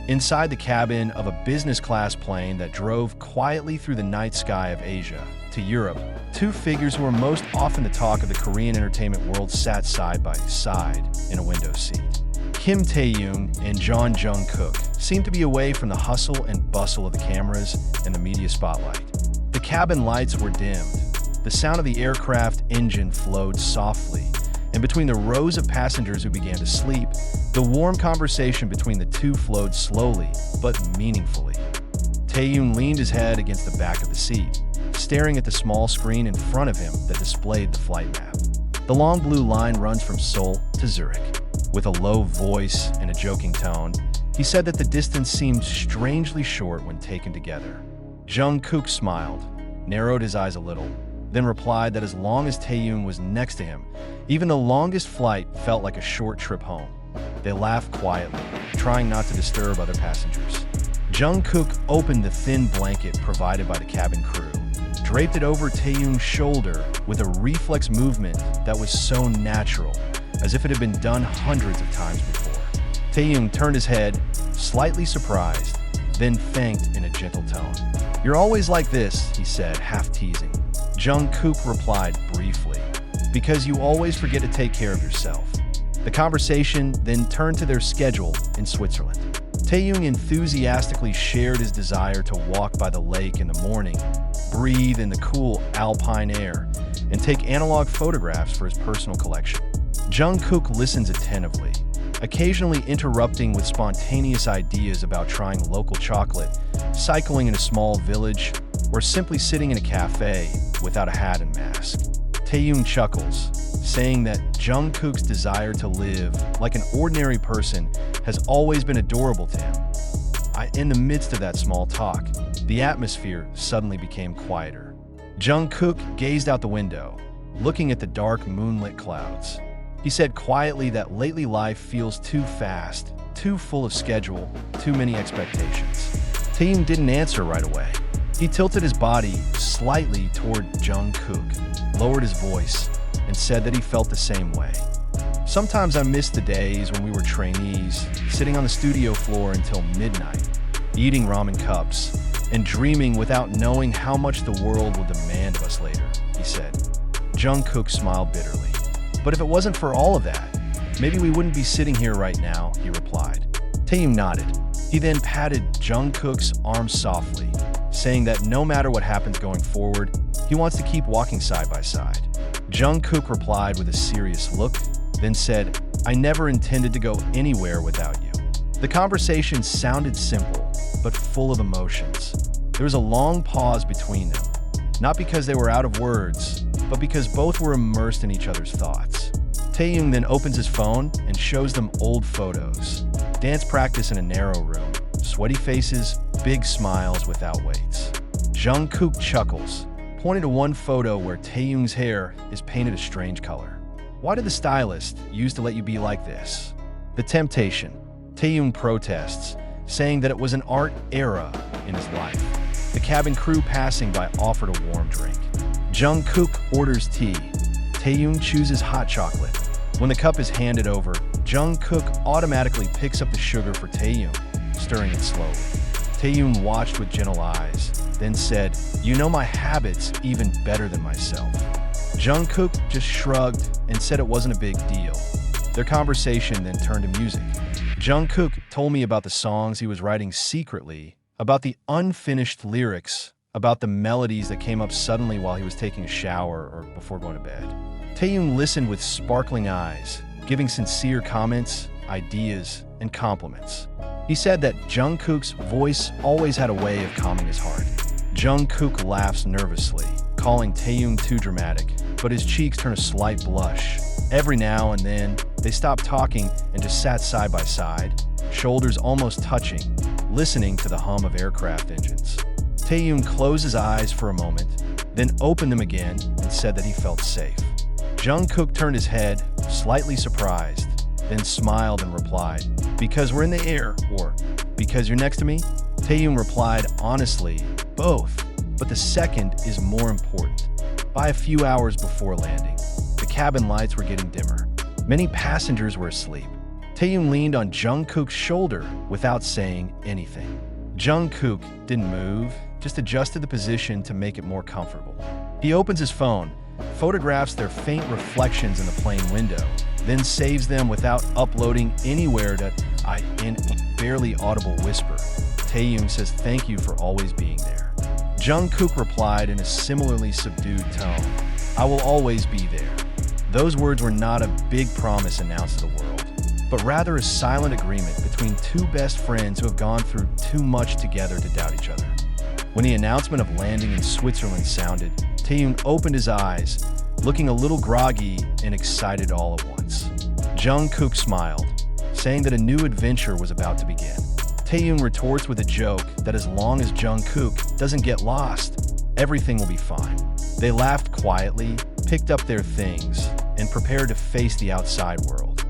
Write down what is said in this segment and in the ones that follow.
Inside the cabin of a business-class plane that drove quietly through the night sky of Asia to Europe, two figures who were most often the talk of the Korean entertainment world sat side by side in a window seat. Kim Taehyung and Taehyung Jungkook seemed to be away from the hustle and bustle of the cameras and the media spotlight. The cabin lights were dimmed. The sound of the aircraft engine flowed softly, and between the rows of passengers who began to sleep, the warm conversation between the two flowed slowly but meaningfully. Taehyung leaned his head against the back of the seat, staring at the small screen in front of him that displayed the flight map. The long blue line runs from Seoul to Zurich. With a low voice and a joking tone, he said that the distance seemed strangely short when taken together. Jungkook smiled, narrowed his eyes a little, then replied that as long as Taehyung was next to him, even the longest flight felt like a short trip home. They laughed quietly, trying not to disturb other passengers. Jungkook opened the thin blanket provided by the cabin crew, draped it over Taehyung's shoulder with a reflex movement that was so natural, as if it had been done hundreds of times before. Taehyung turned his head, slightly surprised, then thanked in a gentle tone. "You're always like this," he said, half teasing. Jungkook replied briefly, "Because you always forget to take care of yourself." The conversation then turned to their schedule in Switzerland. Taehyung enthusiastically shared his desire to walk by the lake in the morning, breathe in the cool alpine air, and take analog photographs for his personal collection. Jungkook listens attentively, occasionally interrupting with spontaneous ideas about trying local chocolate, cycling in a small village, or simply sitting in a cafe without a hat and mask. Taehyung chuckles, saying that Jungkook's desire to live like an ordinary person has always been adorable to him. In the midst of that small talk, the atmosphere suddenly became quieter. Jungkook gazed out the window, looking at the dark moonlit clouds. He said quietly that lately life feels too fast, too full of schedule, too many expectations. Taehyung didn't answer right away. He tilted his body slightly toward Jungkook, lowered his voice, and said that he felt the same way. "Sometimes I miss the days when we were trainees, sitting on the studio floor until midnight, eating ramen cups, and dreaming without knowing how much the world will demand of us later," he said. Jungkook smiled bitterly. "But if it wasn't for all of that, maybe we wouldn't be sitting here right now," he replied. Taehyung nodded. He then patted Jungkook's arm softly, saying that no matter what happens going forward, he wants to keep walking side by side. Jungkook replied with a serious look, then said, "I never intended to go anywhere without you." The conversation sounded simple, but full of emotions. There was a long pause between them, not because they were out of words, but because both were immersed in each other's thoughts. Taehyung then opens his phone and shows them old photos. Dance practice in a narrow room, sweaty faces, big smiles without weights. Jungkook chuckles, pointing to one photo where Taehyung's hair is painted a strange color. "Why did the stylist used to let you be like this?" "The temptation," Taehyung protests, saying that it was an art era in his life. The cabin crew passing by offered a warm drink. Jungkook orders tea. Taehyung chooses hot chocolate. When the cup is handed over, Jungkook automatically picks up the sugar for Taehyung, stirring it slowly. Taehyung watched with gentle eyes, then said, "You know my habits even better than myself." Jungkook just shrugged and said it wasn't a big deal. Their conversation then turned to music. Jungkook told me about the songs he was writing secretly, about the unfinished lyrics, about the melodies that came up suddenly while he was taking a shower or before going to bed. Taehyung listened with sparkling eyes, giving sincere comments, ideas, and compliments. He said that Jungkook's voice always had a way of calming his heart. Jungkook laughs nervously, calling Taehyung too dramatic, but his cheeks turn a slight blush. Every now and then, they stopped talking and just sat side by side, shoulders almost touching, listening to the hum of aircraft engines. Taehyung closed his eyes for a moment, then opened them again and said that he felt safe. Jungkook turned his head, slightly surprised, then smiled and replied, "Because we're in the air," or "Because you're next to me?" Taehyung replied honestly, "Both, but the second is more important." By a few hours before landing, the cabin lights were getting dimmer. Many passengers were asleep. Taehyung leaned on Jungkook's shoulder without saying anything. Jungkook didn't move, just adjusted the position to make it more comfortable. He opens his phone, photographs their faint reflections in the plane window, then saves them without uploading anywhere to in a barely audible whisper. Taehyung says thank you for always being there. Jungkook replied in a similarly subdued tone, I will always be there. Those words were not a big promise announced to the world, but rather a silent agreement between two best friends who have gone through too much together to doubt each other. When the announcement of landing in Switzerland sounded, Taehyung opened his eyes, looking a little groggy and excited all at once. Jungkook smiled, saying that a new adventure was about to begin. Taehyung retorts with a joke that as long as Jungkook doesn't get lost, everything will be fine. They laughed quietly, picked up their things, and prepared to face the outside world.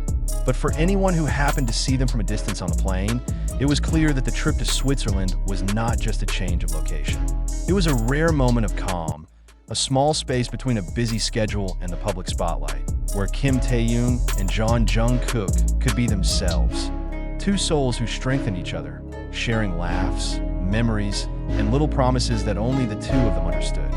But for anyone who happened to see them from a distance on the plane, it was clear that the trip to Switzerland was not just a change of location. It was a rare moment of calm, a small space between a busy schedule and the public spotlight, where Kim Taehyung and John Jungkook could be themselves. Two souls who strengthened each other, sharing laughs, memories, and little promises that only the two of them understood.